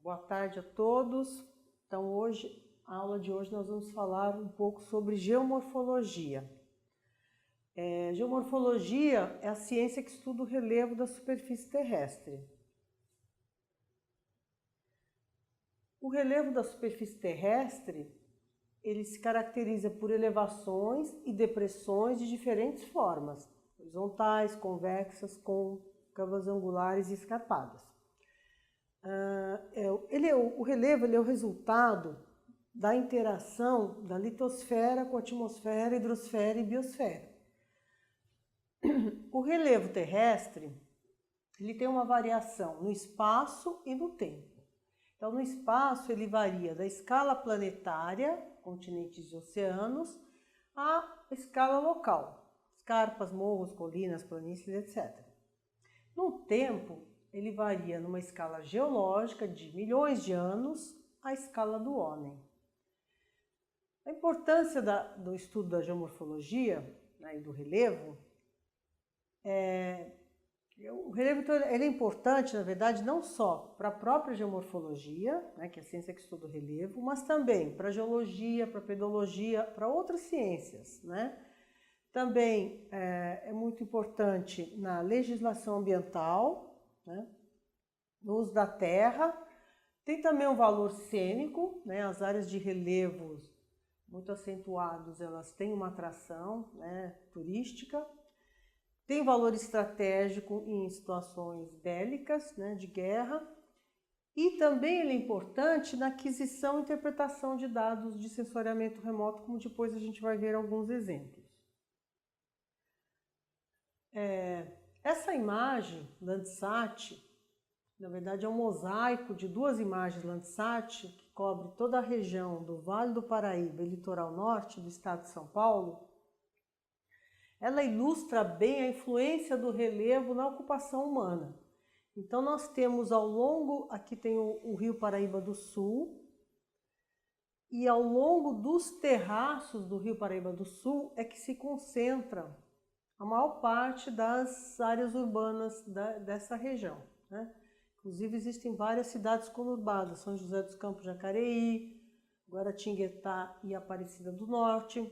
Boa tarde a todos. Então, a aula de hoje nós vamos falar um pouco sobre geomorfologia. Geomorfologia é a ciência que estuda o relevo da superfície terrestre. O relevo da superfície terrestre, ele se caracteriza por elevações e depressões de diferentes formas, horizontais, convexas, côncavas, angulares e escarpadas. O relevo é o resultado da interação da litosfera com a atmosfera, hidrosfera e biosfera. O relevo terrestre, ele tem uma variação no espaço e no tempo. Então, no espaço, ele varia da escala planetária, continentes e oceanos, à escala local, escarpas, morros, colinas, planícies, etc. No tempo, ele varia numa escala geológica de milhões de anos à escala do homem. A importância do estudo da geomorfologia, né, e do relevo o relevo ele é importante, na verdade, não só para a própria geomorfologia, né, que é a ciência que estuda o relevo, mas também para a geologia, para a pedologia, para outras ciências, né? Também é muito importante na legislação ambiental, né, no uso da terra. Tem também um valor cênico, né, as áreas de relevos muito acentuados, elas têm uma atração, né, turística. Tem valor estratégico em situações bélicas, né, de guerra. E também ele é importante na aquisição e interpretação de dados de sensoriamento remoto, como depois a gente vai ver alguns exemplos. Essa imagem Landsat, na verdade é um mosaico de duas imagens Landsat que cobre toda a região do Vale do Paraíba e litoral norte do estado de São Paulo. Ela ilustra bem a influência do relevo na ocupação humana. Então nós temos ao longo, aqui tem o Rio Paraíba do Sul, e ao longo dos terraços do Rio Paraíba do Sul é que se concentra a maior parte das áreas urbanas dessa região, né? Inclusive existem várias cidades conurbadas, São José dos Campos, Jacareí, Guaratinguetá e Aparecida do Norte.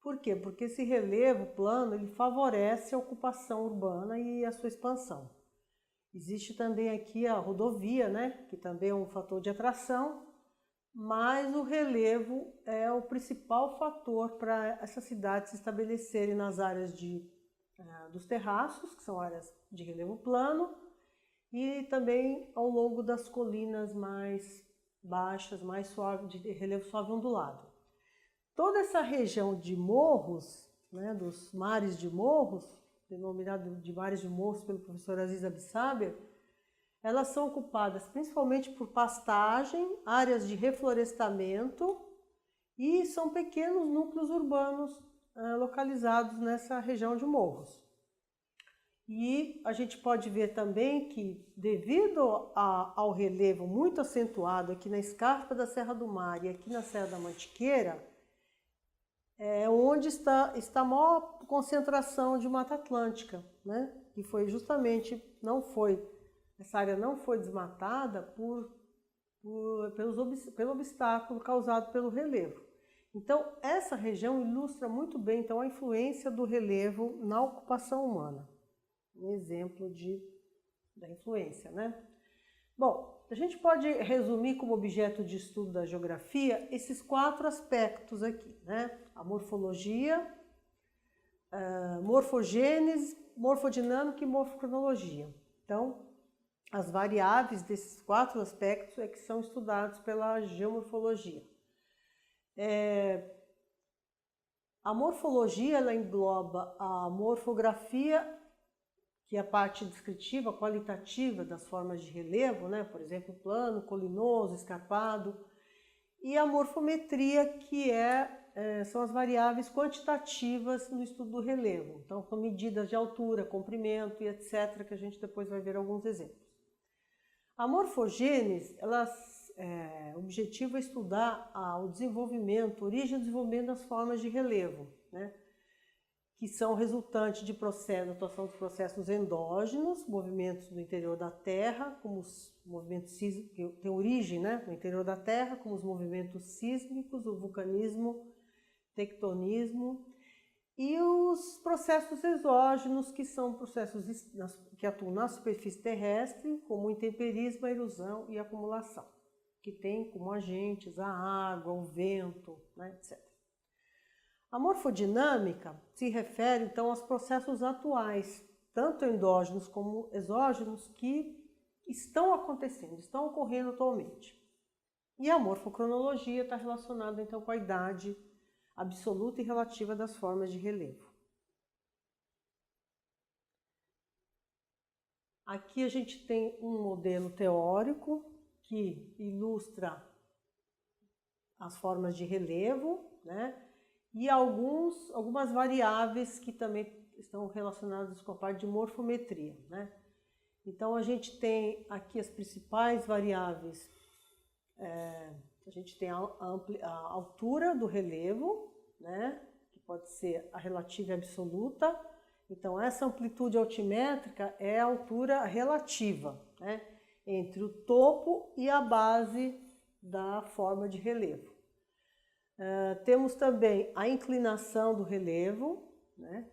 Por quê? Porque esse relevo plano ele favorece a ocupação urbana e a sua expansão. Existe também aqui a rodovia, né, que também é um fator de atração, mas o relevo é o principal fator para essas cidades se estabelecerem nas áreas dos terraços, que são áreas de relevo plano, e também ao longo das colinas mais baixas, mais suave, de relevo suave ondulado. Toda essa região de morros, né, dos mares de morros, denominado de mares de morros pelo professor Aziz Absaber, elas são ocupadas principalmente por pastagem, áreas de reflorestamento e são pequenos núcleos urbanos localizados nessa região de morros. E a gente pode ver também que, devido ao relevo muito acentuado aqui na escarpa da Serra do Mar e aqui na Serra da Mantiqueira, é onde está a maior concentração de Mata Atlântica, né? E foi justamente, essa área não foi desmatada pelo obstáculo causado pelo relevo. Então, essa região ilustra muito bem então, a influência do relevo na ocupação humana. Um exemplo da influência, né? Bom, a gente pode resumir como objeto de estudo da geografia esses 4 aspectos aqui, né? A morfologia, morfogênese, morfodinâmica e morfocronologia. Então, as variáveis desses 4 aspectos é que são estudados pela geomorfologia. A morfologia ela engloba a morfografia, que é a parte descritiva, qualitativa das formas de relevo, né? Por exemplo, plano, colinoso, escarpado, e a morfometria, que são as variáveis quantitativas no estudo do relevo. Então, são medidas de altura, comprimento e etc., que a gente depois vai ver alguns exemplos. A morfogênese, o objetivo é estudar o desenvolvimento, a origem e o desenvolvimento das formas de relevo, né? que são resultantes de atuação dos processos endógenos, movimentos no interior da Terra, como os movimentos que têm origem, né, no interior da Terra, como os movimentos sísmicos, o vulcanismo, tectonismo, e os processos exógenos, que são processos que atuam na superfície terrestre, como o intemperismo, a erosão e a acumulação, que tem como agentes a água, o vento, né, etc. A morfodinâmica se refere, então, aos processos atuais, tanto endógenos como exógenos, que estão acontecendo, estão ocorrendo atualmente. E a morfocronologia está relacionada, então, com a idade absoluta e relativa das formas de relevo. Aqui a gente tem um modelo teórico que ilustra as formas de relevo, né? E algumas variáveis que também estão relacionadas com a parte de morfometria, né? Então a gente tem aqui as principais variáveis. A gente tem a altura do relevo, né? Que pode ser a relativa e absoluta. Então essa amplitude altimétrica é a altura relativa, né? Entre o topo e a base da forma de relevo. Temos também a inclinação do relevo, né,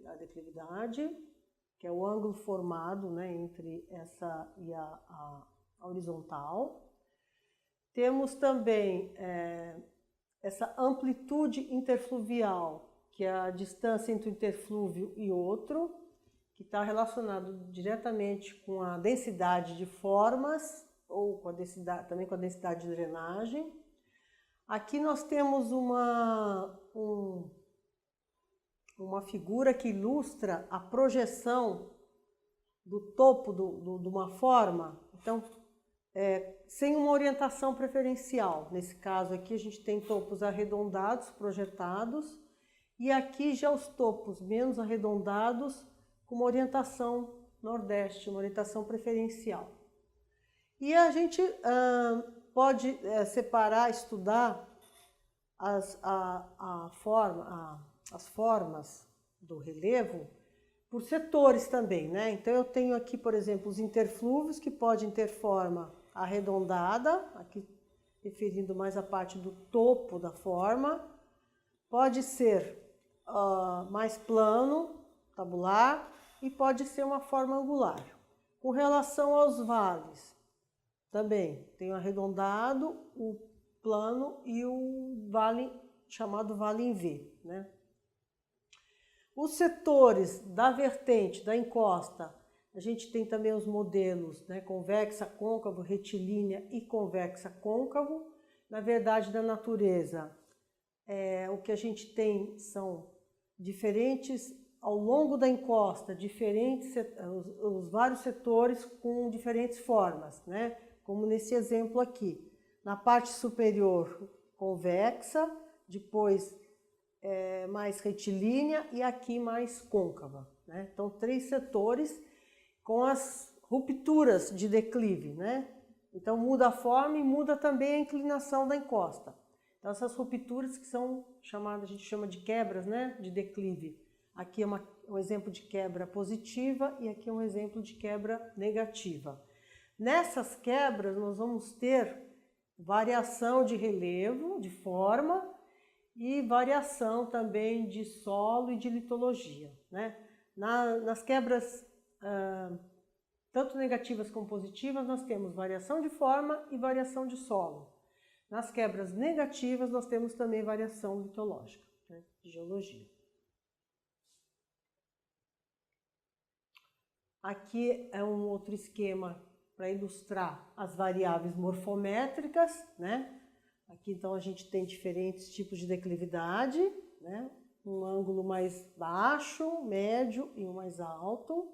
a declividade, que é o ângulo formado, né, entre essa e a horizontal. Temos também essa amplitude interfluvial, que é a distância entre um interflúvio e outro, que está relacionado diretamente com a densidade de formas, ou também com a densidade de drenagem. Aqui nós temos uma figura que ilustra a projeção do topo de uma forma, então, sem uma orientação preferencial. Nesse caso aqui a gente tem topos arredondados, projetados, e aqui já os topos menos arredondados com uma orientação nordeste, uma orientação preferencial. E a gente pode separar, estudar as formas do relevo por setores também, né? Então eu tenho aqui, por exemplo, os interflúvios, que podem ter forma arredondada, aqui referindo mais a parte do topo da forma, pode ser mais plano, tabular, e pode ser uma forma angular. Com relação aos vales, também tem o arredondado, o plano e o vale, chamado vale em V, né? Os setores da vertente, da encosta, a gente tem também os modelos, né, convexa, côncavo, retilínea e convexa, côncavo. Na verdade, da natureza, o que a gente tem são diferentes, ao longo da encosta, os vários setores com diferentes formas, né? Como nesse exemplo aqui. Na parte superior, convexa, depois mais retilínea e aqui mais côncava, né? Então, 3 setores com as rupturas de declive, né? Então, muda a forma e muda também a inclinação da encosta. Então, essas rupturas que são chamadas, a gente chama de quebras, né, de declive. Aqui é um exemplo de quebra positiva e aqui é um exemplo de quebra negativa. Nessas quebras, nós vamos ter variação de relevo, de forma, e variação também de solo e de litologia, né? Nas quebras, tanto negativas como positivas, nós temos variação de forma e variação de solo. Nas quebras negativas, nós temos também variação litológica, né, de geologia. Aqui é um outro esquema para ilustrar as variáveis morfométricas, né? Aqui, então, a gente tem diferentes tipos de declividade, né? Um ângulo mais baixo, médio e um mais alto.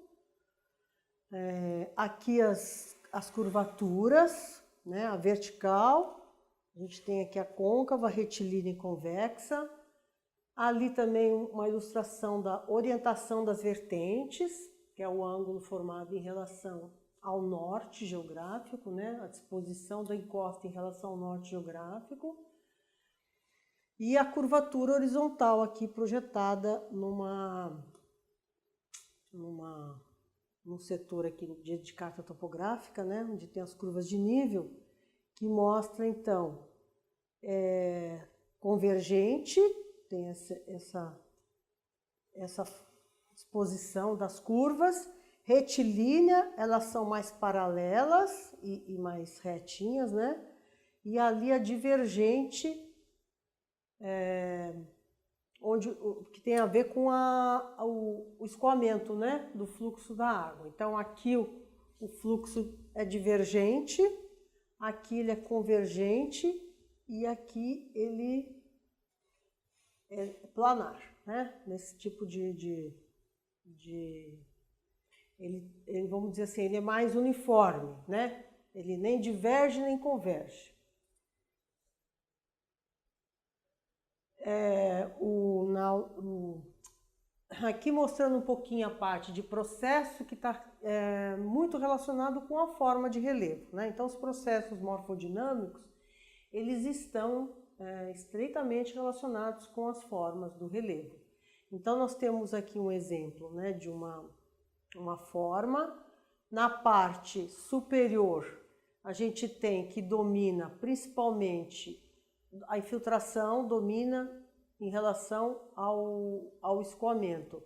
Aqui as curvaturas, né? A vertical, a gente tem aqui a côncava, retilínea e convexa. Ali também uma ilustração da orientação das vertentes, que é o ângulo formado em relação ao norte geográfico, né? A disposição da encosta em relação ao norte geográfico. e a curvatura horizontal aqui projetada num setor aqui de carta topográfica, né, onde tem as curvas de nível, que mostra então convergente, tem essa disposição das curvas, retilínea, elas são mais paralelas e mais retinhas, né? E ali a divergente, que tem a ver com o escoamento, né, do fluxo da água. Então aqui o fluxo é divergente, aqui ele é convergente e aqui ele é planar, né? Nesse tipo ele, vamos dizer assim, ele é mais uniforme, né? Ele nem diverge nem converge. Aqui mostrando um pouquinho a parte de processo que está muito relacionado com a forma de relevo, né? Então, os processos morfodinâmicos, eles estão estreitamente relacionados com as formas do relevo. Então, nós temos aqui um exemplo, né, de uma forma. Na parte superior, a gente tem que domina principalmente a infiltração, domina em relação ao escoamento.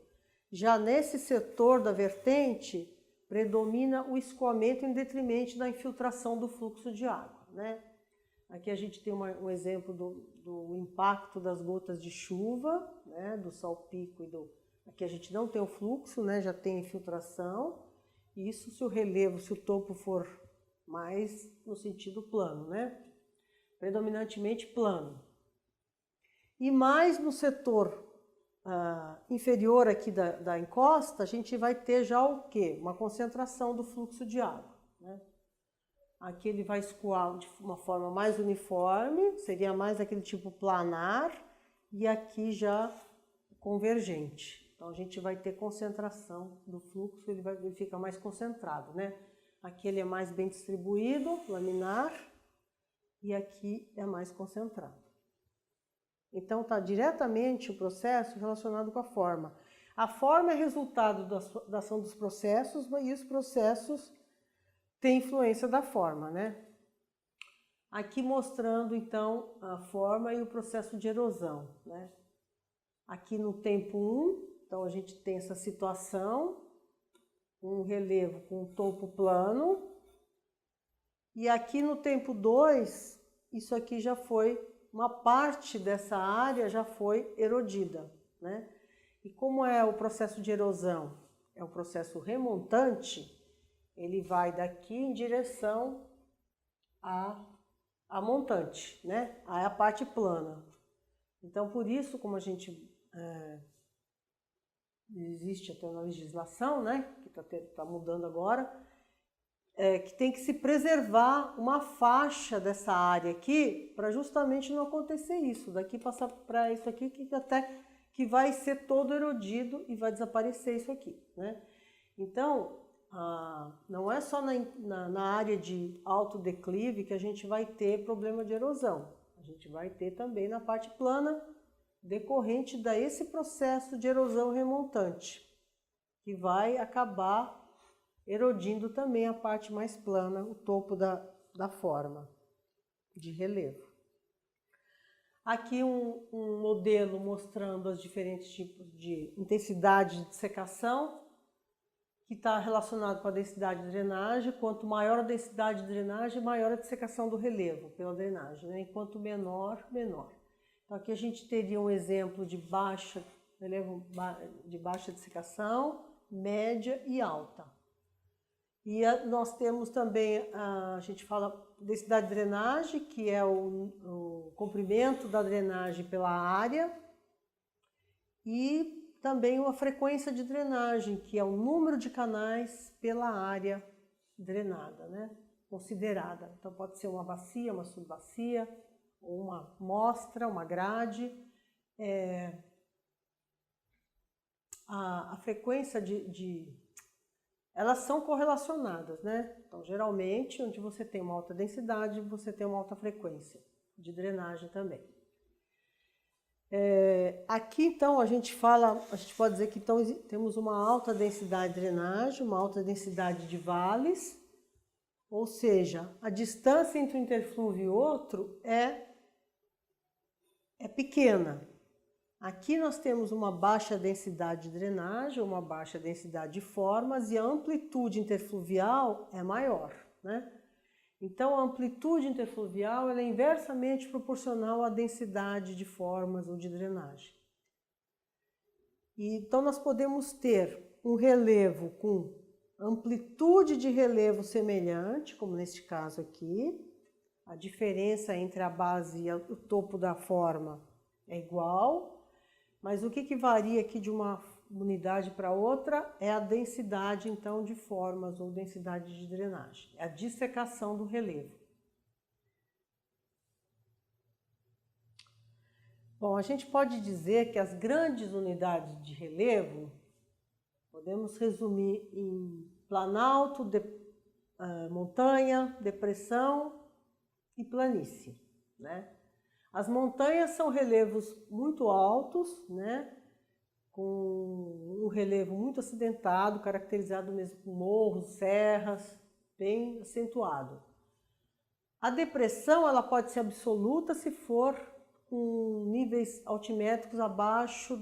Já nesse setor da vertente, predomina o escoamento em detrimento da infiltração do fluxo de água, né? Aqui a gente tem um exemplo do impacto das gotas de chuva, né, do salpico aqui a gente não tem o fluxo, né, já tem a infiltração. Isso se o relevo, se o topo for mais no sentido plano, né? Predominantemente plano. E mais no setor inferior aqui da encosta, a gente vai ter já o quê? Uma concentração do fluxo de água, né? Aqui ele vai escoar de uma forma mais uniforme, seria mais aquele tipo planar, e aqui já convergente. Então a gente vai ter concentração do fluxo, ele fica mais concentrado, né? Aqui ele é mais bem distribuído, laminar, e aqui é mais concentrado. Então está diretamente o processo relacionado com a forma. A forma é resultado da ação dos processos, e os processos têm influência da forma, né? Aqui mostrando então a forma e o processo de erosão, né? Aqui no tempo 1, então a gente tem essa situação, um relevo com um topo plano, e aqui no tempo 2, isso aqui já foi, uma parte dessa área já foi erodida, né? E como é o processo de erosão? É um processo remontante, ele vai daqui em direção à montante, né? À parte plana. Então, por isso, como a gente existe até uma legislação, né, que está mudando agora, que tem que se preservar uma faixa dessa área aqui para justamente não acontecer isso. Daqui passar para isso aqui que vai ser todo erodido e vai desaparecer isso aqui, né? Então, não é só na área de alto declive que a gente vai ter problema de erosão. A gente vai ter também na parte plana, decorrente desse processo de erosão remontante, que vai acabar erodindo também a parte mais plana, o topo da forma de relevo. Aqui um modelo mostrando os diferentes tipos de intensidade de secação, que está relacionado com a densidade de drenagem. Quanto maior a densidade de drenagem, maior a dessecação do relevo pela drenagem, né? Enquanto menor, menor. Então aqui a gente teria um exemplo de baixa dessecação, média e alta. E nós temos também, a gente fala densidade de drenagem, que é o comprimento da drenagem pela área, e também a frequência de drenagem, que é o número de canais pela área drenada, né? Considerada. Então pode ser uma bacia, uma subbacia, uma mostra, uma grade. A frequência elas são correlacionadas, né? Então, geralmente, onde você tem uma alta densidade, você tem uma alta frequência de drenagem também. Aqui, então, a gente pode dizer que então, temos uma alta densidade de drenagem, uma alta densidade de vales, ou seja, a distância entre um interflúvio e outro é pequena. Aqui nós temos uma baixa densidade de drenagem, uma baixa densidade de formas e a amplitude interfluvial é maior, né? Então, a amplitude interfluvial ela é inversamente proporcional à densidade de formas ou de drenagem. Então, nós podemos ter um relevo com amplitude de relevo semelhante, como neste caso aqui. A diferença entre a base e o topo da forma é igual, mas o que varia aqui de uma unidade para outra é a densidade, então, de formas ou densidade de drenagem, é a dissecação do relevo. Bom, a gente pode dizer que as grandes unidades de relevo podemos resumir em planalto, montanha, depressão e planície, né? As montanhas são relevos muito altos, né? Com um relevo muito acidentado, caracterizado mesmo por morros, serras, bem acentuado. A depressão ela pode ser absoluta se for com níveis altimétricos abaixo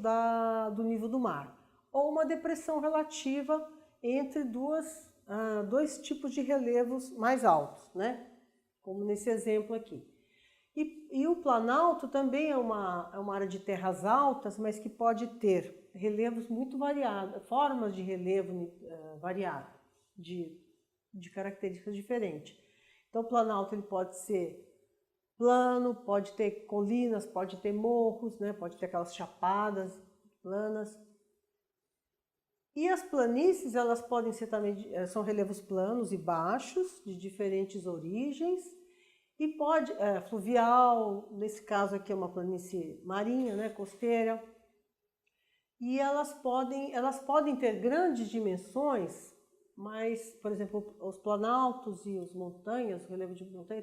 do nível do mar, ou uma depressão relativa entre dois tipos de relevos mais altos, né? Como nesse exemplo aqui. E o planalto também é uma área de terras altas, mas que pode ter relevos muito variados, formas de relevo variadas, de características diferentes. Então, o planalto ele pode ser plano, pode ter colinas, pode ter morros, né? Pode ter aquelas chapadas planas. E as planícies, elas podem ser também, são relevos planos e baixos, de diferentes origens. E pode, fluvial, nesse caso aqui é uma planície marinha, né, costeira. E elas podem ter grandes dimensões, mas, por exemplo, os planaltos e as montanhas, o relevo de montanha,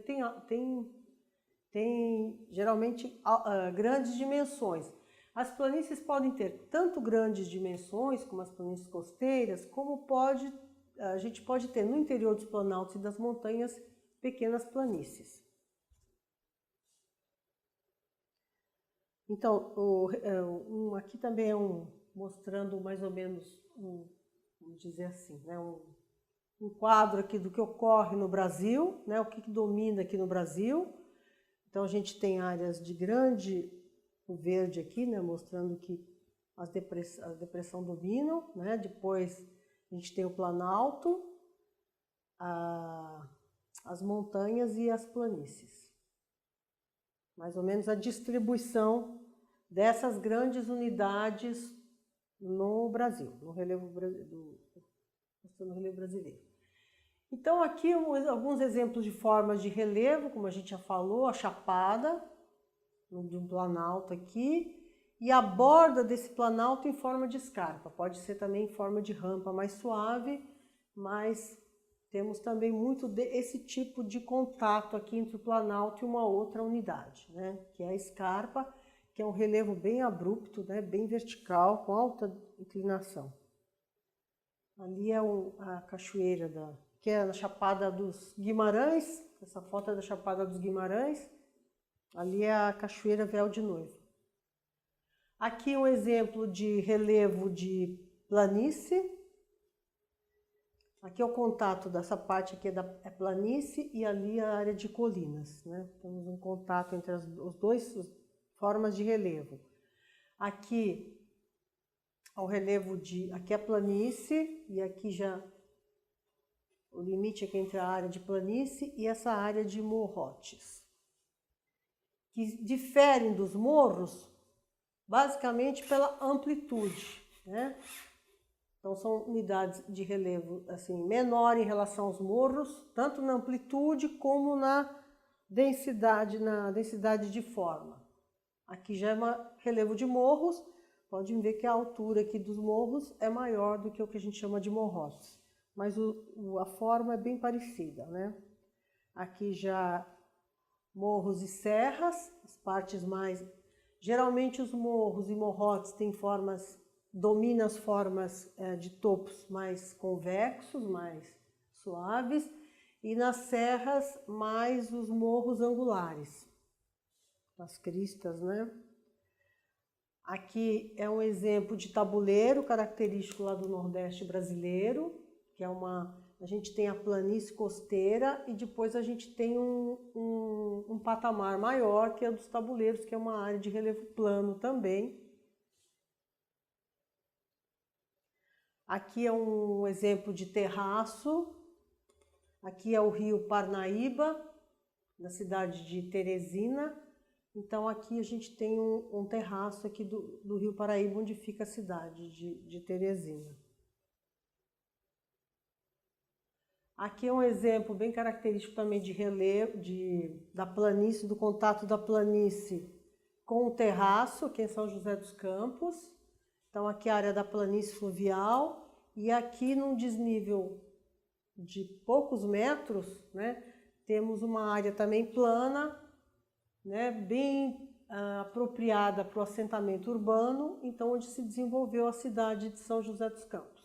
tem geralmente grandes dimensões. As planícies podem ter tanto grandes dimensões, como as planícies costeiras, como a gente pode ter no interior dos planaltos e das montanhas pequenas planícies. Então, aqui também é mostrando mais ou menos, vamos dizer assim, né, um quadro aqui do que ocorre no Brasil, né, o que domina aqui no Brasil. Então, a gente tem áreas de grande, o verde aqui, né, mostrando que a depressão dominam, né, depois a gente tem o planalto, as montanhas e as planícies. Mais ou menos a distribuição dessas grandes unidades no Brasil, no relevo brasileiro. Então, aqui alguns exemplos de formas de relevo, como a gente já falou, a chapada, de um planalto aqui, e a borda desse planalto em forma de escarpa. Pode ser também em forma de rampa mais suave, mas temos também muito esse tipo de contato aqui entre o planalto e uma outra unidade, né? Que é a escarpa, que é um relevo bem abrupto, né? Bem vertical, com alta inclinação. Ali é a cachoeira, que é na Chapada dos Guimarães, essa foto é da Chapada dos Guimarães, ali é a cachoeira Véu de Noiva. Aqui um exemplo de relevo de planície. Aqui é o contato dessa parte aqui é planície e ali a área de colinas, né? Temos um contato entre as duas formas de relevo. Aqui o relevo aqui é planície e aqui já o limite aqui entre a área de planície e essa área de morrotes, que diferem dos morros basicamente pela amplitude, né? Então, são unidades de relevo assim, menor em relação aos morros, tanto na amplitude como na densidade de forma. Aqui já é um relevo de morros, pode ver que a altura aqui dos morros é maior do que o que a gente chama de morrotes, mas a forma é bem parecida, né? Aqui já morros e serras, as partes mais Geralmente os morros e morrotes têm dominam as formas de topos mais convexos, mais suaves, e nas serras mais os morros angulares, as cristas, né? Aqui é um exemplo de tabuleiro característico lá do Nordeste brasileiro, que é a gente tem a planície costeira e depois a gente tem um patamar maior, que é dos tabuleiros, que é uma área de relevo plano também. Aqui é um exemplo de terraço. Aqui é o rio Parnaíba, da cidade de Teresina. Então aqui a gente tem um terraço aqui do rio Paraíba, onde fica a cidade de Teresina. Aqui é um exemplo bem característico também de relevo, da planície, do contato da planície com o terraço, aqui em São José dos Campos. Então aqui é a área da planície fluvial, e aqui num desnível de poucos metros, né, temos uma área também plana, né, bem apropriada para o assentamento urbano, então onde se desenvolveu a cidade de São José dos Campos.